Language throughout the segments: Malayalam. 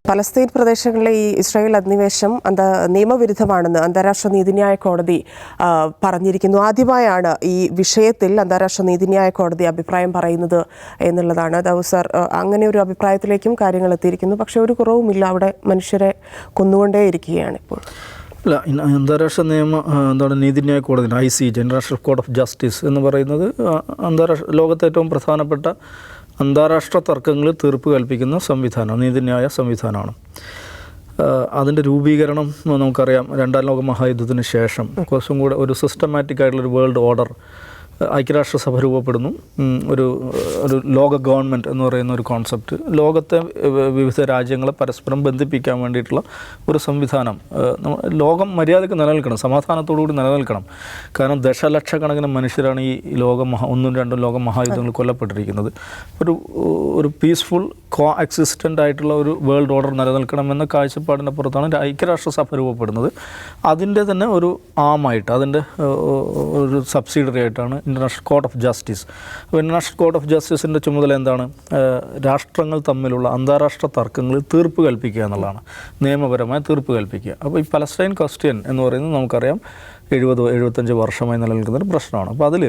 പലസ്തീൻ പ്രദേശങ്ങളിലെ ഈ ഇസ്രായേൽ അധിനിവേശം നിയമവിരുദ്ധമാണെന്ന് അന്താരാഷ്ട്ര നീതിന്യായ കോടതി പറഞ്ഞിരിക്കുന്നു. ആദ്യമായാണ് ഈ വിഷയത്തിൽ അന്താരാഷ്ട്ര നീതിന്യായ കോടതി അഭിപ്രായം പറയുന്നത് എന്നുള്ളതാണ്. ദാവൂദ് സർ, അങ്ങനെ ഒരു അഭിപ്രായത്തിലേക്കും കാര്യങ്ങൾ എത്തിയിരിക്കുന്നു. പക്ഷേ ഒരു കുറവുമില്ല, അവിടെ മനുഷ്യരെ കൊന്നുകൊണ്ടേയിരിക്കുകയാണ് ഇപ്പോൾ. അല്ല, അന്താരാഷ്ട്ര നീതിന്യായ കോടതി ICJ, international court of justice എന്ന് പറയുന്നത് ലോകത്തെ ഏറ്റവും പ്രധാനപ്പെട്ട അന്താരാഷ്ട്ര തർക്കങ്ങളിൽ തീർപ്പ് കൽപ്പിക്കുന്ന സംവിധാനം, നീതിന്യായ സംവിധാനമാണ്. അതിൻ്റെ രൂപീകരണം നമുക്കറിയാം, രണ്ടാം ലോക മഹായുദ്ധത്തിന് ശേഷം കുറച്ചും കൂടെ ഒരു സിസ്റ്റമാറ്റിക് ആയിട്ടുള്ളൊരു വേൾഡ് ഓർഡർ ഐക്യരാഷ്ട്രസഭ രൂപപ്പെടുന്നു. ഒരു ലോക ഗവൺമെൻറ് എന്ന് പറയുന്ന ഒരു കോൺസെപ്റ്റ്, ലോകത്തെ വിവിധ രാജ്യങ്ങളെ പരസ്പരം ബന്ധിപ്പിക്കാൻ വേണ്ടിയിട്ടുള്ള ഒരു സംവിധാനം. ലോകം മര്യാദയ്ക്ക് നിലനിൽക്കണം, സമാധാനത്തോടുകൂടി നിലനിൽക്കണം. കാരണം ദശലക്ഷക്കണക്കിന് മനുഷ്യരാണ് ഈ ഒന്നും രണ്ടും ലോക മഹായുദ്ധങ്ങൾ കൊല്ലപ്പെട്ടിരിക്കുന്നത്. ഒരു പീസ്ഫുൾ കോ എക്സിസ്റ്റൻ്റ് ആയിട്ടുള്ള ഒരു വേൾഡ് ഓർഡർ നിലനിൽക്കണമെന്ന കാഴ്ചപ്പാടിൻ്റെ പുറത്താണ് ഐക്യരാഷ്ട്രസഭ രൂപപ്പെടുന്നത്. അതിൻ്റെ തന്നെ ഒരു ആമായിട്ട്, അതിൻ്റെ ഒരു സബ്സിഡറി ആയിട്ടാണ് ഇൻ്റർനാഷണൽ കോർട്ട് ഓഫ് ജസ്റ്റിസ്. അപ്പോൾ ഇൻ്റർനാഷണൽ കോർട്ട് ഓഫ് ജസ്റ്റിസിൻ്റെ ചുമതല എന്താണ്? രാഷ്ട്രങ്ങൾ തമ്മിലുള്ള അന്താരാഷ്ട്ര തർക്കങ്ങളിൽ തീർപ്പ് കൽപ്പിക്കുക എന്നുള്ളതാണ്, നിയമപരമായ തീർപ്പ് കൽപ്പിക്കുക. അപ്പോൾ ഈ പലസ്തീൻ ക്വസ്റ്റ്യൻ എന്ന് പറയുന്നത് നമുക്കറിയാം 70-75 വർഷമായി നിലനിൽക്കുന്നൊരു പ്രശ്നമാണ്. അപ്പോൾ അതിൽ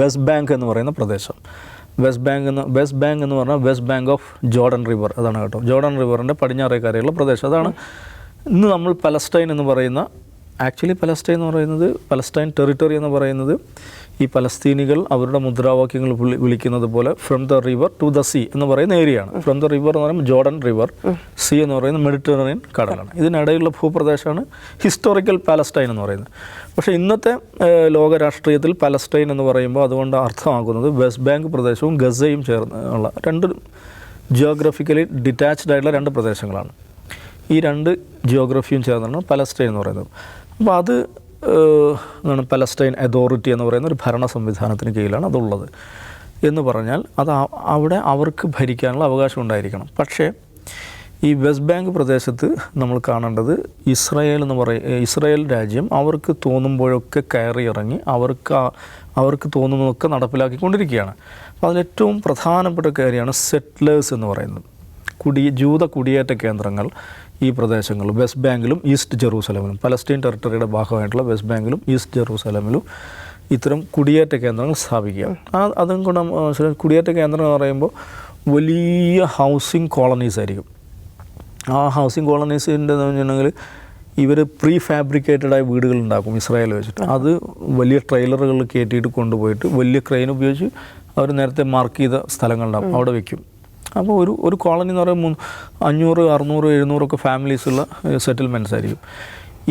വെസ്റ്റ് ബാങ്ക് എന്ന് പറയുന്ന പ്രദേശം, വെസ്റ്റ് ബാങ്ക് എന്ന് പറഞ്ഞാൽ west bank of Jordan river, അതാണ് കേട്ടോ, ജോർഡൻ റിവറിൻ്റെ പടിഞ്ഞാറേക്കരയുള്ള പ്രദേശം. അതാണ് ഇന്ന് നമ്മൾ പലസ്തീൻ എന്ന് പറയുന്ന, ആക്ച്വലി പലസ്തീൻ എന്ന് പറയുന്നത്, പലസ്തീൻ ടെറിട്ടറി എന്ന് പറയുന്നത് ഈ പലസ്തീനികൾ അവരുടെ മുദ്രാവാക്യങ്ങൾ വിളിക്കുന്നത് പോലെ from the river to the sea എന്ന് പറയുന്ന ഏരിയയാണ്. ഫ്രം ദ റിവർ എന്ന് പറയുമ്പോൾ ജോർഡൻ റിവർ, സീ എന്ന് പറയുന്നത് മെഡിറ്ററേനിയൻ കടലാണ്. ഇതിനിടയിലുള്ള ഭൂപ്രദേശമാണ് ഹിസ്റ്റോറിക്കൽ പാലസ്റ്റൈൻ എന്ന് പറയുന്നത്. പക്ഷേ ഇന്നത്തെ ലോക രാഷ്ട്രീയത്തിൽ പലസ്തീൻ എന്ന് പറയുമ്പോൾ അതുകൊണ്ട് അർത്ഥമാക്കുന്നത് വെസ്റ്റ് ബാങ്ക് പ്രദേശവും ഗസയും ചേർന്നുള്ള രണ്ട് ജിയോഗ്രഫിക്കലി ഡിറ്റാച്ച്ഡ് ആയിട്ടുള്ള രണ്ട് പ്രദേശങ്ങളാണ്. ഈ രണ്ട് ജിയോഗ്രഫിയും ചേർന്നാണ് പലസ്തീൻ എന്ന് പറയുന്നത്. അപ്പോൾ അത് പലസ്തീൻ അതോറിറ്റി എന്ന് പറയുന്ന ഒരു ഭരണ സംവിധാനത്തിന് കീഴിലാണ് അതുള്ളത് എന്ന് പറഞ്ഞാൽ അവിടെ അവർക്ക് ഭരിക്കാനുള്ള അവകാശം ഉണ്ടായിരിക്കണം. പക്ഷേ ഈ വെസ്റ്റ് ബാങ്ക് പ്രദേശത്ത് നമ്മൾ കാണേണ്ടത് ഇസ്രായേൽ രാജ്യം അവർക്ക് തോന്നുമ്പോഴൊക്കെ കയറി ഇറങ്ങി അവർക്ക് തോന്നുന്നതൊക്കെ നടപ്പിലാക്കിക്കൊണ്ടിരിക്കുകയാണ്. അപ്പോൾ അതിലേറ്റവും പ്രധാനപ്പെട്ട കാര്യമാണ് സെറ്റ്ലേഴ്സ് എന്ന് പറയുന്നത്. ജൂത കുടിയേറ്റ കേന്ദ്രങ്ങൾ ഈ പ്രദേശങ്ങൾ വെസ്റ്റ് ബാങ്കിലും ഈസ്റ്റ് ജെറൂസലമിലും, പലസ്തീൻ ടെറിട്ടറിയുടെ ഭാഗമായിട്ടുള്ള വെസ്റ്റ് ബാങ്കിലും ഈസ്റ്റ് ജെറൂസലമിലും ഇത്തരം കുടിയേറ്റ കേന്ദ്രങ്ങൾ സ്ഥാപിക്കുക. അതും കൂടെ കുടിയേറ്റ കേന്ദ്രം എന്ന് പറയുമ്പോൾ വലിയ ഹൗസിംഗ് കോളനീസ് ആയിരിക്കും. ആ ഹൗസിംഗ് കോളനീസിൻ്റെ എന്ന് പറഞ്ഞിട്ടുണ്ടെങ്കിൽ ഇവർ പ്രീ ഫാബ്രിക്കേറ്റഡായ വീടുകൾ ഉണ്ടാക്കും ഇസ്രായേൽ വെച്ചിട്ട്. അത് വലിയ ട്രെയിലറുകളിൽ കയറ്റിയിട്ട് കൊണ്ടുപോയിട്ട് വലിയ ക്രെയിൻ ഉപയോഗിച്ച് അവർ നേരത്തെ മാർക്ക് ചെയ്ത സ്ഥലങ്ങളുണ്ടാകും, അവിടെ വയ്ക്കും. അപ്പോൾ ഒരു കോളനി എന്ന് പറയുമ്പോൾ 500, 600, 700 ഫാമിലീസുള്ള സെറ്റിൽമെൻറ്റ്സ് ആയിരിക്കും.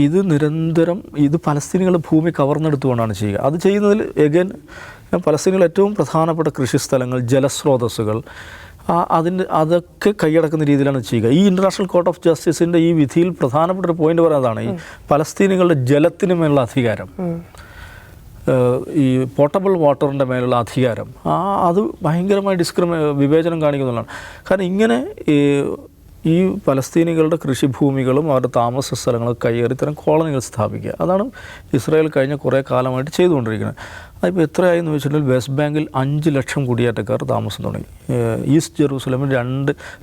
ഇത് നിരന്തരം പലസ്തീനികളുടെ ഭൂമി കവർന്നെടുത്തുകൊണ്ടാണ് ചെയ്യുക. അത് ചെയ്യുന്നതിൽ എഗൈൻ പലസ്തീനികളുടെ ഏറ്റവും പ്രധാനപ്പെട്ട കൃഷിസ്ഥലങ്ങൾ, ജലസ്രോതസ്സുകൾ, അതൊക്കെ കൈയടക്കുന്ന രീതിയിലാണ് ചെയ്യുക. ഈ ഇൻ്റർനാഷണൽ കോർട്ട് ഓഫ് ജസ്റ്റിസിൻ്റെ ഈ വിധിയിൽ പ്രധാനപ്പെട്ട ഒരു പോയിന്റ് പറയുന്നതാണ് ഈ പലസ്തീനികളുടെ ജലത്തിന് മേലുള്ള അധികാരം, ഈ പോർട്ടബിൾ വാട്ടറിൻ്റെ മേലുള്ള അധികാരം. അത് ഭയങ്കരമായി വിവേചനം കാണിക്കുന്നതാണ്. കാരണം ഇങ്ങനെ ഈ പലസ്തീനികളുടെ കൃഷിഭൂമികളും അവരുടെ താമസ സ്ഥലങ്ങളും കയ്യേറി ഇത്തരം കോളനികൾ സ്ഥാപിക്കുക, അതാണ് ഇസ്രായേൽ കഴിഞ്ഞ കുറേ കാലമായിട്ട് ചെയ്തുകൊണ്ടിരിക്കുന്നത്. അതിപ്പോൾ എത്രയായെന്ന് വെച്ചിട്ടുണ്ടെങ്കിൽ വെസ്റ്റ് ബാങ്കിൽ 5 ലക്ഷം കുടിയേറ്റക്കാർ താമസം തുടങ്ങി. ഈസ്റ്റ് ജെറൂസലമിൽ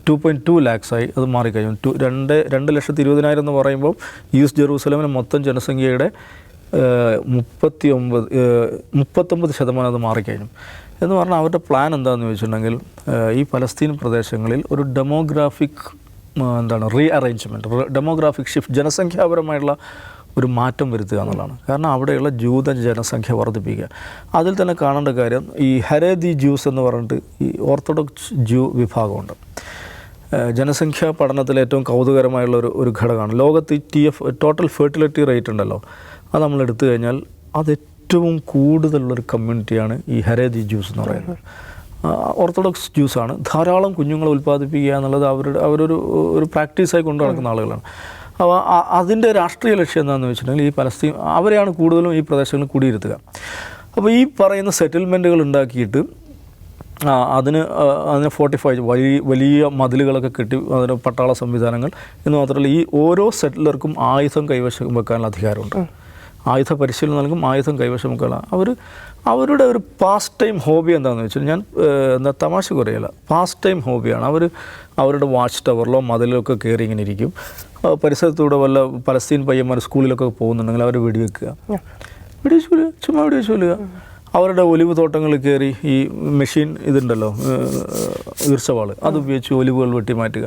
2.2 ലാക്സായി അത് മാറിക്കഴിഞ്ഞു. 2,20,000 എന്ന് പറയുമ്പോൾ ഈസ്റ്റ് ജെറൂസലമിലെ മൊത്തം ജനസംഖ്യയുടെ 39% അത് മാറിക്കഴിഞ്ഞു. എന്ന് പറഞ്ഞാൽ അവരുടെ പ്ലാൻ എന്താണെന്ന് ചോദിച്ചിട്ടുണ്ടെങ്കിൽ ഈ പലസ്തീൻ പ്രദേശങ്ങളിൽ ഒരു ഡെമോഗ്രാഫിക് ഡെമോഗ്രാഫിക് ഷിഫ്റ്റ്, ജനസംഖ്യാപരമായിട്ടുള്ള ഒരു മാറ്റം വരുത്തുക എന്നുള്ളതാണ്. കാരണം അവിടെയുള്ള ജൂത ജനസംഖ്യ വർദ്ധിപ്പിക്കുക. അതിൽ തന്നെ കാണേണ്ട കാര്യം, ഈ ഹരേദി ജ്യൂസ് എന്ന് പറഞ്ഞിട്ട് ഈ ഓർത്തഡോക്സ് ജൂ വിഭാഗമുണ്ട്. ജനസംഖ്യാ പഠനത്തിൽ ഏറ്റവും കൗതുകരമായുള്ള ഒരു ഘടകമാണ്. ലോകത്ത് ടോട്ടൽ ഫെർട്ടിലിറ്റി റേറ്റ് ഉണ്ടല്ലോ, അത് നമ്മൾ എടുത്തു കഴിഞ്ഞാൽ അത് ഏറ്റവും കൂടുതലുള്ളൊരു കമ്മ്യൂണിറ്റിയാണ് ഈ ഹരേദി ജ്യൂസ് എന്ന് പറയുന്നത്. ഓർത്തഡോക്സ് ജ്യൂസാണ്. ധാരാളം കുഞ്ഞുങ്ങളെ ഉൽപ്പാദിപ്പിക്കുക എന്നുള്ളത് അവരൊരു പ്രാക്ടീസായി കൊണ്ടു നടക്കുന്ന ആളുകളാണ്. അപ്പോൾ അതിൻ്റെ രാഷ്ട്രീയ ലക്ഷ്യം എന്താണെന്ന് വെച്ചിട്ടുണ്ടെങ്കിൽ ഈ പലസ്തീൻ അവരെയാണ് കൂടുതലും ഈ പ്രദേശങ്ങളിൽ കുടിയിരുത്തുക. അപ്പോൾ ഈ പറയുന്ന സെറ്റിൽമെൻറ്റുകൾ ഉണ്ടാക്കിയിട്ട് അതിന് ഫോർട്ടിഫൈ വലിയ മതിലുകളൊക്കെ കെട്ടി, അതിന് പട്ടാള സംവിധാനങ്ങൾ എന്ന് മാത്രമല്ല ഈ ഓരോ സെറ്റിലർക്കും ആയുധം കൈവശം വെക്കാനുള്ള അധികാരമുണ്ട്. ആയുധ പരിശീലനം നൽകും, ആയുധം കൈവശമൊക്കെയുള്ള അവരുടെ ഒരു പാസ്റ്റ് ടൈം ഹോബി എന്താണെന്ന് വെച്ചാൽ ഞാൻ തമാശ കുറയല്ല, പാസ്റ്റ് ടൈം ഹോബിയാണ്. അവരുടെ വാച്ച് ടവറിലോ മതിലൊക്കെ കയറി ഇങ്ങനെ ഇരിക്കും. പരിസരത്തൂടെ വല്ല പലസ്തീൻ പയ്യന്മാർ സ്കൂളിലൊക്കെ പോകുന്നുണ്ടെങ്കിൽ അവർ വെടിവെക്കുക, ചുമ്മാ വെടിവെച്ച് കൊല്ലുക. അവരുടെ ഒലിവ് തോട്ടങ്ങളിൽ കയറി ഈ മെഷീൻ ഇതുണ്ടല്ലോ, ഈർച്ചവാള്, അത് ഉപയോഗിച്ച് ഒലിവുകൾ വെട്ടിമാറ്റുക.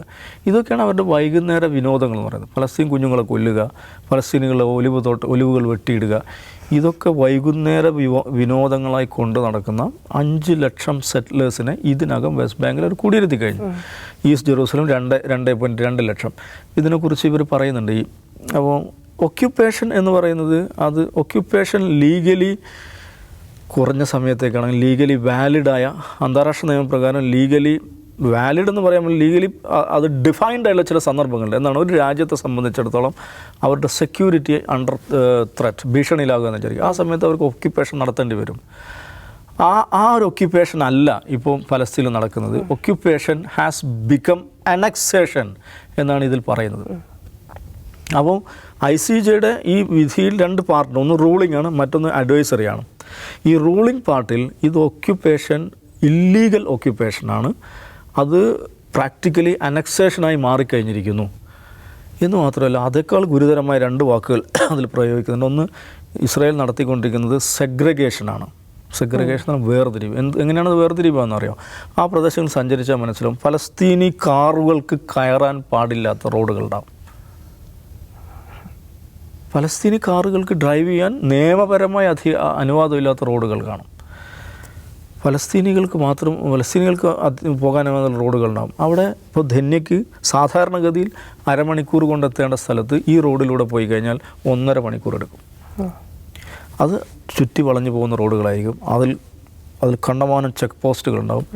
ഇതൊക്കെയാണ് അവരുടെ വൈകുന്നേര വിനോദങ്ങൾ എന്ന് പറയുന്നത്. പലസ്തീൻ കുഞ്ഞുങ്ങളെ കൊല്ലുക, പലസ്തീനുകളെ ഒലിവുകൾ വെട്ടിയിടുക, ഇതൊക്കെ വൈകുന്നേര വിനോദങ്ങളായി കൊണ്ട് നടക്കുന്ന 5 ലക്ഷം സെറ്റിലേഴ്സിനെ ഇതിനകം വെസ്റ്റ് ബാങ്കിൽ അവർ കുടിയിരുത്തി കഴിഞ്ഞു. ഈസ്റ്റ് ജെറൂസലം 2.2 ലക്ഷം. ഇതിനെക്കുറിച്ച് ഇവർ പറയുന്നുണ്ട്. അപ്പോൾ ഒക്യുപ്പേഷൻ എന്ന് പറയുന്നത് അത് ഒക്യുപ്പേഷൻ ലീഗലി കുറഞ്ഞ സമയത്തേക്കാണെങ്കിൽ ലീഗലി വാലിഡായ, അന്താരാഷ്ട്ര നിയമപ്രകാരം ലീഗലി വാലിഡ് എന്ന് പറയുമ്പോൾ ലീഗലി അത് ഡിഫൈൻഡ് ആയിട്ടുള്ള ചില സന്ദർഭങ്ങളുണ്ട്. എന്നാണ് ഒരു രാജ്യത്തെ സംബന്ധിച്ചിടത്തോളം അവരുടെ സെക്യൂരിറ്റി അണ്ടർ ത്രെറ്റ്, ഭീഷണിയിലാകുക എന്ന് വിചാരിക്കും. ആ സമയത്ത് അവർക്ക് ഒക്യുപ്പേഷൻ നടത്തേണ്ടി വരും. ആ ഒരു ഒക്യുപ്പേഷൻ അല്ല ഇപ്പോൾ പലസ്തീനിൽ നടക്കുന്നത്. ഒക്യുപ്പേഷൻ ഹാസ് ബിക്കം അനക്സേഷൻ എന്നാണ് ഇതിൽ പറയുന്നത്. അപ്പോൾ ICJയുടെ ഈ വിധിയിൽ 2 പാർട്ടുണ്ട്. ഒന്ന് റൂളിംഗ് ആണ്, മറ്റൊന്ന് അഡ്വൈസറിയാണ്. ഈ റൂളിംഗ് പാർട്ടിൽ ഇത് ഒക്യുപ്പേഷൻ ഇല്ലീഗൽ ഒക്യുപ്പേഷനാണ്, അത് പ്രാക്ടിക്കലി അനക്സേഷനായി മാറിക്കഴിഞ്ഞിരിക്കുന്നു എന്ന് മാത്രമല്ല അതേക്കാൾ ഗുരുതരമായ 2 വാക്കുകൾ അതിൽ പ്രയോഗിക്കുന്നുണ്ട്. ഒന്ന്, ഇസ്രായേൽ നടത്തിക്കൊണ്ടിരിക്കുന്നത് സെഗ്രിഗേഷനാണ്. സെഗ്രിഗേഷൻ വേർതിരിവ്. എങ്ങനെയാണത് വേർതിരിവ് എന്നറിയാം? ആ പ്രദേശങ്ങളിൽ സഞ്ചരിച്ചാൽ മനസ്സിലാവും, പലസ്തീനി കാറുകൾക്ക് കയറാൻ പാടില്ലാത്ത റോഡുകളുണ്ടാവും. പലസ്തീനി കാറുകൾക്ക് ഡ്രൈവ് ചെയ്യാൻ നിയമപരമായ അനുവാദമില്ലാത്ത റോഡുകൾ കാണും. പലസ്തീനികൾക്ക് പോകാനാവാത്ത റോഡുകളുണ്ടാകും. അവിടെ ഇപ്പോൾ ധന്യക്ക് സാധാരണഗതിയിൽ അരമണിക്കൂർ കൊണ്ടെത്തേണ്ട സ്ഥലത്ത് ഈ റോഡിലൂടെ പോയി കഴിഞ്ഞാൽ 1.5 മണിക്കൂർ എടുക്കും. അത് ചുറ്റി വളഞ്ഞു പോകുന്ന റോഡുകളായിരിക്കും. അതിൽ കണ്ടമാനം ചെക്ക് പോസ്റ്റുകളുണ്ടാവും.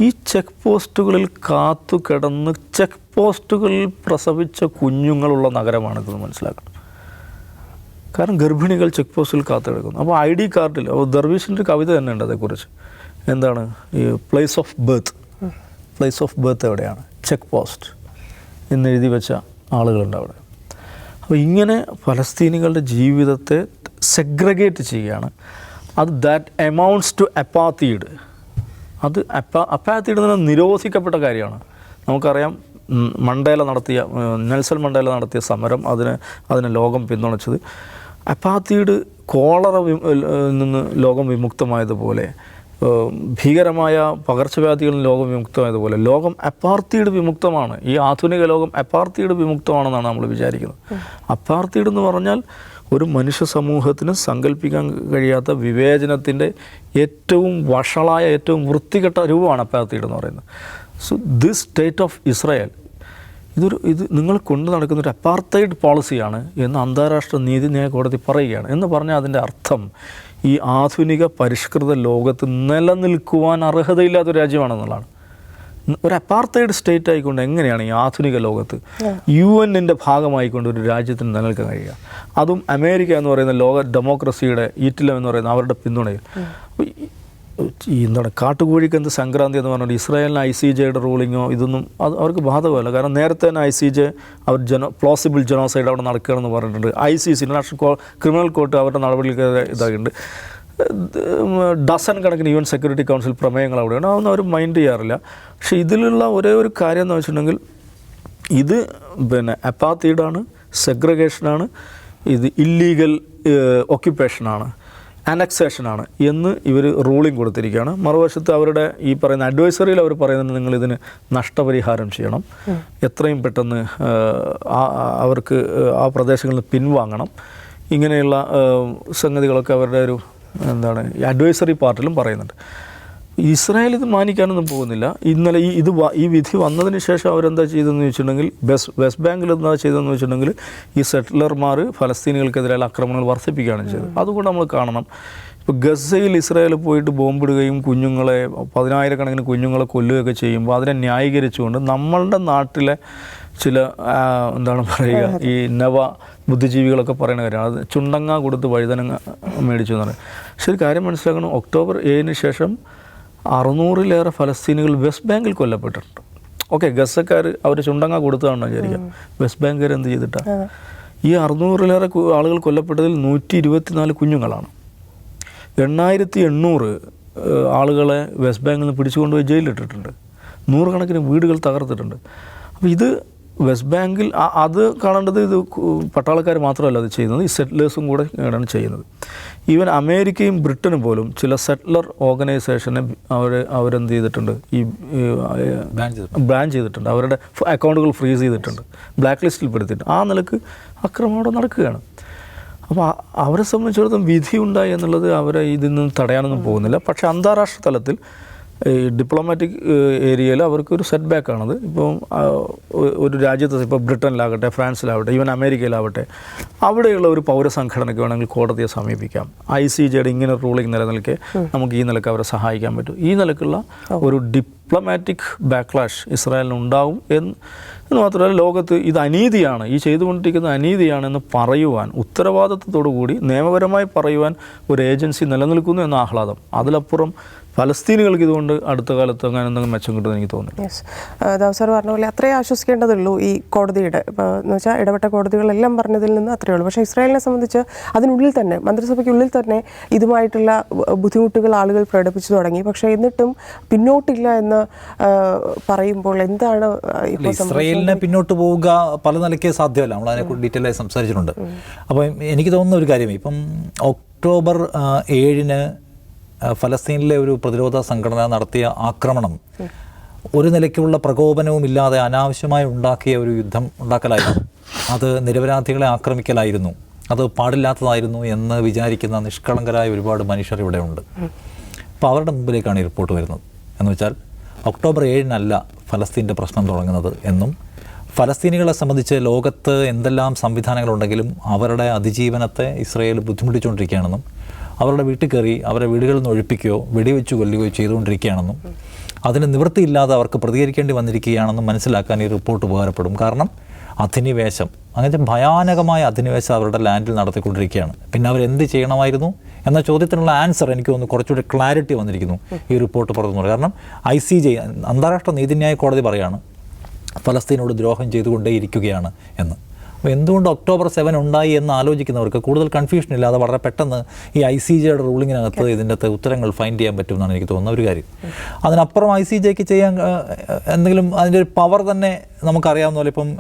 ഈ ചെക്ക് പോസ്റ്റുകളിൽ കാത്തു കിടന്ന് ചെക്ക് പോസ്റ്റുകളിൽ പ്രസവിച്ച കുഞ്ഞുങ്ങളുള്ള നഗരമാണിതെന്ന് മനസ്സിലാക്കണം. കാരണം ഗർഭിണികൾ ചെക്ക് പോസ്റ്റിൽ കാത്തു കിടക്കുന്നു. അപ്പോൾ ID കാർഡിൽ ദർവീഷിൻ്റെ കവിത തന്നെ ഉണ്ട് അതേക്കുറിച്ച്. എന്താണ് ഈ പ്ലേസ് ഓഫ് ബർത്ത് എവിടെയാണ്? ചെക്ക് പോസ്റ്റ് എന്നെഴുതി വെച്ച ആളുകളുണ്ട് അവിടെ. അപ്പോൾ ഇങ്ങനെ പലസ്തീനികളുടെ ജീവിതത്തെ സെഗ്രിഗേറ്റ് ചെയ്യുകയാണ്. അത് ദാറ്റ് എമൗണ്ട്സ് ടു അപ്പാത്തീഡ്. അത് അപ്പാത്തീഡ് എന്ന് പറഞ്ഞാൽ നിരോധിക്കപ്പെട്ട കാര്യമാണ്. നമുക്കറിയാം, നെൽസൺ മണ്ടേല നടത്തിയ സമരം, അതിനെ ലോകം പിന്തുണച്ചത്. അപ്പാത്തീഡ് കോളറ നിന്ന് ലോകം വിമുക്തമായതുപോലെ, ഭീകരമായ പകർച്ചവ്യാധികളിൽ ലോകം വിമുക്തമായതുപോലെ ലോകം അപ്പാർത്തീഡ് വിമുക്തമാണ്. ഈ ആധുനിക ലോകം അപ്പാർത്തീഡ് വിമുക്തമാണെന്നാണ് നമ്മൾ വിചാരിക്കുന്നത്. അപ്പാർത്തീഡ് എന്ന് പറഞ്ഞാൽ ഒരു മനുഷ്യ സമൂഹത്തിന് സങ്കല്പിക്കാൻ കഴിയാത്ത വിവേചനത്തിൻ്റെ ഏറ്റവും വഷളായ, ഏറ്റവും വൃത്തികെട്ട രൂപമാണ് അപ്പാർത്തീഡ് എന്ന് പറയുന്നത്. So this state of Israel ഇത് നിങ്ങൾ കൊണ്ടു നടക്കുന്നൊരു അപ്പാർത്തൈഡ് പോളിസിയാണ് എന്ന് അന്താരാഷ്ട്ര നീതിന്യായ കോടതി പറയുകയാണ്. എന്ന് പറഞ്ഞാൽ അതിൻ്റെ അർത്ഥം ഈ ആധുനിക പരിഷ്കൃത ലോകത്ത് നിലനിൽക്കുവാൻ അർഹതയില്ലാത്തൊരു രാജ്യമാണെന്നുള്ളതാണ്. ഒരു അപ്പാർത്തൈഡ് സ്റ്റേറ്റ് ആയിക്കൊണ്ട് എങ്ങനെയാണ് ഈ ആധുനിക ലോകത്ത് UN-ൻ്റെ ഭാഗമായിക്കൊണ്ട് ഒരു രാജ്യത്തിന് നിലനിൽക്കാൻ കഴിയുക? അതും അമേരിക്ക എന്ന് പറയുന്ന ലോക ഡെമോക്രസിയുടെ ഈറ്റിലം എന്ന് പറയുന്ന അവരുടെ പിന്തുണയിൽ. എന്താണ് കാട്ടുകോഴിക്ക് എന്ത് സംക്രാന്തി എന്ന് പറഞ്ഞാൽ ഇസ്രായേലിന് ICJയുടെ റൂളിങ്ങോ ഇതൊന്നും അവർക്ക് ബാധകമല്ല. കാരണം നേരത്തെ തന്നെ ICJ അവർ പ്ലോസിബിൾ ജനോസൈഡ് അവിടെ നടക്കുകയാണെന്ന് പറഞ്ഞിട്ടുണ്ട്. ICC ഇൻ്റർനാഷണൽ ക്രിമിനൽ കോർട്ട് അവരുടെ നടപടികൾക്ക് ഇതാക്കിയിട്ടുണ്ട്. ഡസൻ കണക്കിന് UN സെക്യൂരിറ്റി കൗൺസിൽ പ്രമേയങ്ങൾ അവിടെയാണ്. അതൊന്നും അവർ മൈൻഡ് ചെയ്യാറില്ല. പക്ഷേ ഇതിലുള്ള ഒരേ ഒരു കാര്യം എന്ന് വെച്ചിട്ടുണ്ടെങ്കിൽ ഇത് അപ്പാത്തീഡാണ്, സെഗ്രിഗേഷനാണ്, ഇത് ഇല്ലീഗൽ ഒക്യുപ്പേഷനാണ്, അനക്സേഷനാണ് എന്ന് ഇവർ റൂളിംഗ് കൊടുത്തിരിക്കുകയാണ്. മറുവശത്ത് അവരുടെ ഈ പറയുന്ന അഡ്വൈസറിയിൽ അവർ പറയുന്നത് നിങ്ങളിതിന് നഷ്ടപരിഹാരം ചെയ്യണം, എത്രയും പെട്ടെന്ന് അവർക്ക് ആ പ്രദേശങ്ങളിൽ നിന്ന് പിൻവാങ്ങണം, ഇങ്ങനെയുള്ള സംഗതികളൊക്കെ അവരുടെ ഒരു ഈ അഡ്വൈസറി പാർട്ടിലും പറയുന്നുണ്ട്. ഇസ്രായേൽ ഇത് മാനിക്കാനൊന്നും പോകുന്നില്ല. ഇന്നലെ ഈ വിധി വന്നതിന് ശേഷം അവരെന്താ ചെയ്തതെന്ന് വെച്ചിട്ടുണ്ടെങ്കിൽ വെസ്റ്റ് ബാങ്കിൽ എന്താ ചെയ്തതെന്ന് വെച്ചിട്ടുണ്ടെങ്കിൽ ഈ സെറ്റിലർമാർ ഫലസ്തീനികൾക്കെതിരെയുള്ള ആക്രമണങ്ങൾ വർദ്ധിപ്പിക്കുകയാണ് ചെയ്തത്. അതുകൊണ്ട് നമ്മൾ കാണണം, ഇപ്പോൾ ഗസയിൽ ഇസ്രായേൽ പോയിട്ട് ബോംബിടുകയും കുഞ്ഞുങ്ങളെ 10,000 കുഞ്ഞുങ്ങളെ കൊല്ലുകയൊക്കെ ചെയ്യുമ്പോൾ അതിനെ ന്യായീകരിച്ചുകൊണ്ട് നമ്മളുടെ നാട്ടിലെ ചില ഈ ബുദ്ധിജീവികളൊക്കെ പറയുന്ന കാര്യമാണ്. അത് ചുണ്ടങ്ങ കൊടുത്ത് വഴുതനങ്ങ മേടിച്ചു എന്ന് പറയും. പക്ഷേ ഒരു കാര്യം മനസ്സിലാക്കണം, ഒക്ടോബർ 7-ന് ശേഷം 600-ലേറെ ഫലസ്തീനികൾ വെസ്റ്റ് ബാങ്കിൽ കൊല്ലപ്പെട്ടിട്ടുണ്ട്. ഓക്കെ, ഗസക്കാർ അവർ ചുണ്ടങ്ങ കൊടുത്തതാണെന്ന് വിചാരിക്കാം. വെസ്റ്റ് ബാങ്കുകാർ എന്ത് ചെയ്തിട്ടാണ്? ഈ 600-ലേറെ ആളുകൾ കൊല്ലപ്പെട്ടതിൽ 124 കുഞ്ഞുങ്ങളാണ്. 8,800 ആളുകളെ വെസ്റ്റ് ബാങ്കിൽ നിന്ന് പിടിച്ചുകൊണ്ടുപോയി ജയിലിലിട്ടിട്ടുണ്ട്. 100 കണക്കിന് വീടുകൾ തകർത്തിട്ടുണ്ട്. അപ്പോൾ ഇത് വെസ്റ്റ് ബാങ്കിൽ അത് കാണേണ്ടത് ഇത് പട്ടാളക്കാർ മാത്രമല്ല അത് ചെയ്യുന്നത്, ഈ സെറ്റിലേഴ്സും കൂടെ ആണ് ചെയ്യുന്നത്. ഈവൻ അമേരിക്കയും ബ്രിട്ടനും പോലും ചില സെറ്റിലർ ഓർഗനൈസേഷനെ അവരെന്ത് ചെയ്തിട്ടുണ്ട്, ഈ ബാൻ ചെയ്തിട്ടുണ്ട്, അവരുടെ അക്കൗണ്ടുകൾ ഫ്രീസ് ചെയ്തിട്ടുണ്ട്, ബ്ലാക്ക് ലിസ്റ്റിൽ പെടുത്തിയിട്ടുണ്ട്. ആ നിലക്ക് അക്രമം അവിടെ നടക്കുകയാണ്. അപ്പോൾ അവരെ സംബന്ധിച്ചിടത്തോളം വിധി ഉണ്ടായി എന്നുള്ളത് അവരെ ഇതിൽ നിന്ന് തടയാനൊന്നും പോകുന്നില്ല. പക്ഷേ അന്താരാഷ്ട്ര തലത്തിൽ ഈ ഡിപ്ലോമാറ്റിക് ഏരിയയിൽ അവർക്കൊരു സെറ്റ് ബാക്കാണത്. ഇപ്പം ഒരു രാജ്യത്ത് ഇപ്പോൾ ബ്രിട്ടനിലാകട്ടെ, ഫ്രാൻസിലാവട്ടെ, ഈവൻ അമേരിക്കയിലാവട്ടെ, അവിടെയുള്ള ഒരു പൗരസംഘടനയ്ക്ക് വേണമെങ്കിൽ കോടതിയെ സമീപിക്കാം. ICJയുടെ ഇങ്ങനെ റൂളിംഗ് നിലനിൽക്കെ നമുക്ക് ഈ നിലക്ക് അവരെ സഹായിക്കാൻ പറ്റും. ഈ നിലക്കുള്ള ഒരു ഡിപ്ലോമാറ്റിക് ബാക്ക്ലാഷ് ഇസ്രായേലിനുണ്ടാവും എന്ന് മാത്രമല്ല, ലോകത്ത് ഇത് അനീതിയാണ്, ഈ ചെയ്തുകൊണ്ടിരിക്കുന്ന അനീതിയാണെന്ന് പറയുവാൻ ഉത്തരവാദിത്വത്തോടു കൂടി നിയമപരമായി പറയുവാൻ ഒരു ഏജൻസി നിലനിൽക്കുന്നു എന്ന ആഹ്ലാദം. അതിലപ്പുറം ഫലസ്തീനികൾക്ക് ഇതുകൊണ്ട് അടുത്ത കാലത്ത് അങ്ങനെ എന്തെങ്കിലും മെച്ചം കിട്ടുമെന്ന് എനിക്ക് തോന്നുന്നു. യെസ്, ദാവൂദ് പറഞ്ഞ പോലെ അത്രേ ആശ്വസിക്കേണ്ടതുള്ളൂ ഈ കോടതിയുടെ. ഇപ്പോൾ എന്ന് വെച്ചാൽ ഇടപെട്ട കോടതികളെല്ലാം പറഞ്ഞതിൽ നിന്ന് അത്രയേ ഉള്ളൂ. പക്ഷേ ഇസ്രായേലിനെ സംബന്ധിച്ച് അതിനുള്ളിൽ തന്നെ, മന്ത്രിസഭയ്ക്കുള്ളിൽ തന്നെ ഇതുമായിട്ടുള്ള ബുദ്ധിമുട്ടുകൾ ആളുകൾ പ്രകടിപ്പിച്ചു തുടങ്ങി. പക്ഷേ എന്നിട്ടും പിന്നോട്ടില്ല എന്ന് പറയുമ്പോൾ എന്താണ് ഇപ്പോൾ ഇസ്രായേലിനെ പിന്നോട്ട് പോവുക പല നിലയ്ക്ക് സാധ്യമല്ല. നമ്മൾ അതിനെക്കുറിച്ച് ഡീറ്റെയിൽ ആയി സംസാരിച്ചിട്ടുണ്ട്. അപ്പോൾ എനിക്ക് തോന്നുന്ന ഒരു കാര്യം, ഇപ്പം ഒക്ടോബർ 7-ന് ഫലസ്തീനിലെ ഒരു പ്രതിരോധ സംഘടന നടത്തിയ ആക്രമണം ഒരു നിലയ്ക്കുള്ള പ്രകോപനവും ഇല്ലാതെ അനാവശ്യമായി ഉണ്ടാക്കിയ ഒരു യുദ്ധം ഉണ്ടാക്കലായിരുന്നു. അത് നിരപരാധികളെ ആക്രമിക്കലായിരുന്നു. അത് പാടില്ലാത്തതായിരുന്നു എന്ന് വിചാരിക്കുന്ന നിഷ്കളങ്കരായ ഒരുപാട് മനുഷ്യർ ഇവിടെ ഉണ്ട്. അപ്പോൾ അവരുടെ മുമ്പിലേക്കാണ് ഈ റിപ്പോർട്ട് വരുന്നത്. എന്ന് വെച്ചാൽ ഒക്ടോബർ 7-നല്ല ഫലസ്തീൻ്റെ പ്രശ്നം തുടങ്ങുന്നത് എന്നും, ഫലസ്തീനികളെ സംബന്ധിച്ച് ലോകത്ത് എന്തെല്ലാം സംവിധാനങ്ങളുണ്ടെങ്കിലും അവരുടെ അതിജീവനത്തെ ഇസ്രായേൽ ബുദ്ധിമുട്ടിച്ചുകൊണ്ടിരിക്കുകയാണെന്നും, അവരുടെ വീട്ടിൽ കയറി അവരുടെ വീടുകളിൽ നിന്ന് ഒഴിപ്പിക്കുകയോ വെടിവെച്ച് കൊല്ലുകയോ ചെയ്തുകൊണ്ടിരിക്കുകയാണെന്നും, അതിന് നിവൃത്തിയില്ലാതെ അവർക്ക് പ്രതികരിക്കേണ്ടി വന്നിരിക്കുകയാണെന്നും മനസ്സിലാക്കാൻ ഈ റിപ്പോർട്ട് ഉപകാരപ്പെടും. കാരണം അധിനിവേശം, അങ്ങനത്തെ ഭയാനകമായ അധിനിവേശം അവരുടെ ലാൻഡിൽ നടത്തിക്കൊണ്ടിരിക്കുകയാണ്. പിന്നെ അവരെന്ത് ചെയ്യണമായിരുന്നു എന്ന ചോദ്യത്തിനുള്ള ആൻസർ എനിക്ക് തോന്നുന്നു കുറച്ചുകൂടി ക്ലാരിറ്റി വന്നിരിക്കുന്നു ഈ റിപ്പോർട്ട് പുറത്തുനിന്ന്. കാരണം ICJ, അന്താരാഷ്ട്ര നീതിന്യായ കോടതി പറയാണ് ഫലസ്തീനോട് ദ്രോഹം ചെയ്തുകൊണ്ടേയിരിക്കുകയാണ് എന്ന്. അപ്പോൾ എന്തുകൊണ്ട് ഒക്ടോബർ 7 ഉണ്ടായി എന്ന് ആലോചിക്കുന്നവർക്ക് കൂടുതൽ കൺഫ്യൂഷൻ ഇല്ലാതെ വളരെ പെട്ടെന്ന് ഈ ICJയുടെ റൂളിങ്ങിനകത്ത് ഇതിൻ്റെ ഉത്തരങ്ങൾ ഫൈൻഡ് ചെയ്യാൻ പറ്റുമെന്നാണ് എനിക്ക് തോന്നുന്ന ഒരു കാര്യം. അതിനപ്പുറം ICJക്ക് ചെയ്യാൻ എന്തെങ്കിലും അതിൻ്റെ ഒരു പവർ തന്നെ നമുക്കറിയാവുന്ന പോലെ ഇപ്പം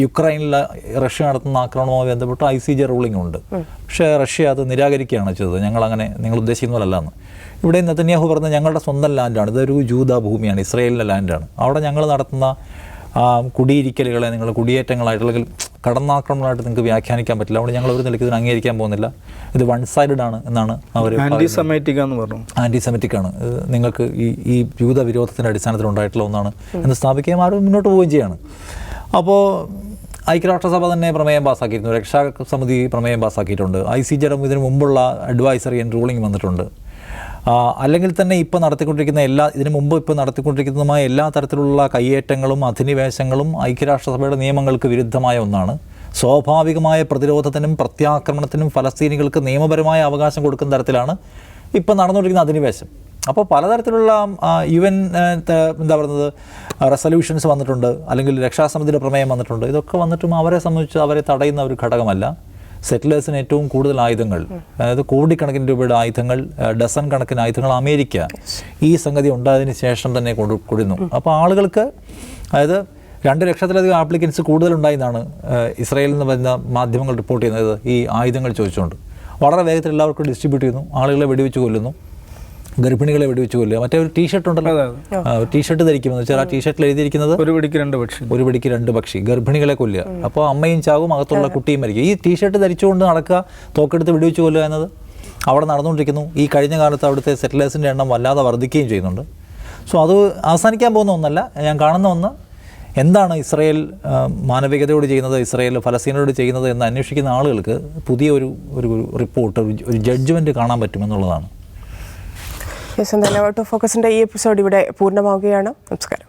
യുക്രൈനിൽ റഷ്യ നടത്തുന്ന ആക്രമണവുമായി ബന്ധപ്പെട്ട് ICJ റൂളിംഗ് ഉണ്ട്. പക്ഷേ റഷ്യ അത് നിരാകരിക്കുകയാണ് ചെയ്തത്. ഞങ്ങളങ്ങനെ നിങ്ങൾ ഉദ്ദേശിക്കുന്ന പോലെ അല്ലാന്ന്. ഇവിടെ നെതന്യാഹു പറഞ്ഞ ഞങ്ങളുടെ സ്വന്തം ലാൻഡാണ്, ഇതൊരു ജൂത ഭൂമിയാണ്, ഇസ്രായേലിൻ്റെ ലാൻഡാണ്, അവിടെ ഞങ്ങൾ നടത്തുന്ന കുടിയിരിക്കലുകളെ നിങ്ങൾ കുടിയേറ്റങ്ങളായിട്ട് അല്ലെങ്കിൽ കടന്നാക്രമണമായിട്ട് നിങ്ങൾക്ക് വ്യാഖ്യാനിക്കാൻ പറ്റില്ല. അതുകൊണ്ട് ഞങ്ങൾ ഒരു നിലയ്ക്ക് ഇതിന് അംഗീകരിക്കാൻ പോകുന്നില്ല. ഇത് വൺ സൈഡഡ് ആണ് എന്നാണ് അവർ ആൻറ്റിസെമിറ്റിക് ആണ്, നിങ്ങൾക്ക് ഈ ജൂത വിരോധത്തിൻ്റെ അടിസ്ഥാനത്തിൽ ഉണ്ടായിട്ടുള്ള ഒന്നാണ് എന്ന് സ്ഥാപിക്കുകയും ആരും മുന്നോട്ട് പോവുകയും ചെയ്യാണ്. അപ്പോൾ ഐക്യരാഷ്ട്രസഭ തന്നെ പ്രമേയം പാസ്സാക്കിയിരുന്നു, രക്ഷാസമിതി പ്രമേയം പാസ്സാക്കിയിട്ടുണ്ട്, ICJയുടെ ഇതിന് മുമ്പുള്ള അഡ്വൈസറി ആൻഡ് റൂളിംഗ് വന്നിട്ടുണ്ട്. അല്ലെങ്കിൽ തന്നെ ഇപ്പോൾ നടത്തിക്കൊണ്ടിരിക്കുന്ന ഇതിനു മുമ്പ് ഇപ്പോൾ നടത്തിക്കൊണ്ടിരിക്കുന്നതുമായ എല്ലാ തരത്തിലുള്ള കയ്യേറ്റങ്ങളും അധിനിവേശങ്ങളും ഐക്യരാഷ്ട്രസഭയുടെ നിയമങ്ങൾക്ക് വിരുദ്ധമായ ഒന്നാണ്. സ്വാഭാവികമായ പ്രതിരോധത്തിനും പ്രത്യാക്രമണത്തിനും ഫലസ്തീനികൾക്ക് നിയമപരമായ അവകാശം കൊടുക്കുന്ന തരത്തിലാണ് ഇപ്പോൾ നടന്നുകൊണ്ടിരിക്കുന്ന അധിനിവേശം. അപ്പോൾ പലതരത്തിലുള്ള UN എന്താ പറയുന്നത് റെസൊല്യൂഷൻസ് വന്നിട്ടുണ്ട്, അല്ലെങ്കിൽ രക്ഷാസമിതിയുടെ പ്രമേയം വന്നിട്ടുണ്ട്. ഇതൊക്കെ വന്നിട്ടും അവരെ സംബന്ധിച്ച് അവരെ തടയുന്ന ഒരു ഘടകമല്ല. സെറ്റിലേഴ്സിന് ഏറ്റവും കൂടുതൽ ആയുധങ്ങൾ, അതായത് കോടിക്കണക്കിന് രൂപയുടെ ആയുധങ്ങൾ, ഡസൺ കണക്കിന് ആയുധങ്ങൾ അമേരിക്ക ഈ സംഗതി ഉണ്ടായതിന് ശേഷം തന്നെ കൊടുക്കുന്നു. അപ്പോൾ ആളുകൾക്ക്, അതായത് 2 ലക്ഷത്തിലധികം ആപ്ലിക്കൻസ് കൂടുതലുണ്ടായി എന്നാണ് ഇസ്രായേലിൽ നിന്ന് വരുന്ന മാധ്യമങ്ങൾ റിപ്പോർട്ട് ചെയ്യുന്നത്. ഈ ആയുധങ്ങൾ ചോദിച്ചുകൊണ്ട് വളരെ വേഗത്തിൽ എല്ലാവർക്കും ഡിസ്ട്രിബ്യൂട്ട് ചെയ്യുന്നു, ആളുകളെ വെടിവെച്ച് കൊല്ലുന്നു, ഗർഭിണികളെ വെടിവെച്ച് കൊല്ലുക. മറ്റേ ഒരു ടീഷർട്ട് ഉണ്ടല്ലോ, ടീഷർട്ട് ധരിക്കുമെന്ന് വെച്ചാൽ ആ ടീഷർട്ടിൽ എഴുതിയിരിക്കുന്നത് ഒരു വെടിക്ക് 2 പക്ഷി, ഗർഭിണികളെ കൊല്ലുക. അപ്പോൾ അമ്മയും ചാവും, അകത്തുള്ള കുട്ടിയും മരിക്കും. ഈ ടീഷർട്ട് ധരിച്ചുകൊണ്ട് നടക്കുക, തോക്കെടുത്ത് വെടിവെച്ച് കൊല്ലുക എന്നത് അവിടെ നടന്നുകൊണ്ടിരിക്കുന്നു. ഈ കഴിഞ്ഞ കാലത്ത് അവിടുത്തെ സെറ്റിലേഴ്സിൻ്റെ എണ്ണം വല്ലാതെ വർദ്ധിക്കുകയും ചെയ്യുന്നുണ്ട്. സോ അത് അവസാനിക്കാൻ പോകുന്ന ഒന്നല്ല. ഞാൻ കാണുന്ന ഒന്ന്, എന്താണ് ഇസ്രായേൽ മാനവികതയോട് ചെയ്യുന്നത്, ഇസ്രായേൽ ഫലസ്തീനോട് ചെയ്യുന്നത് എന്ന് അന്വേഷിക്കുന്ന ആളുകൾക്ക് പുതിയ ഒരു റിപ്പോർട്ട്, ഒരു ജഡ്ജ്മെൻറ്റ് കാണാൻ പറ്റുമെന്നുള്ളതാണ്. യെസ്, എന്തായാലും ഔട്ട് ഓഫ് ഫോക്കസിൻ്റെ ഈ എപ്പിസോഡ് ഇവിടെ പൂർണ്ണമാവുകയാണ്. നമസ്കാരം.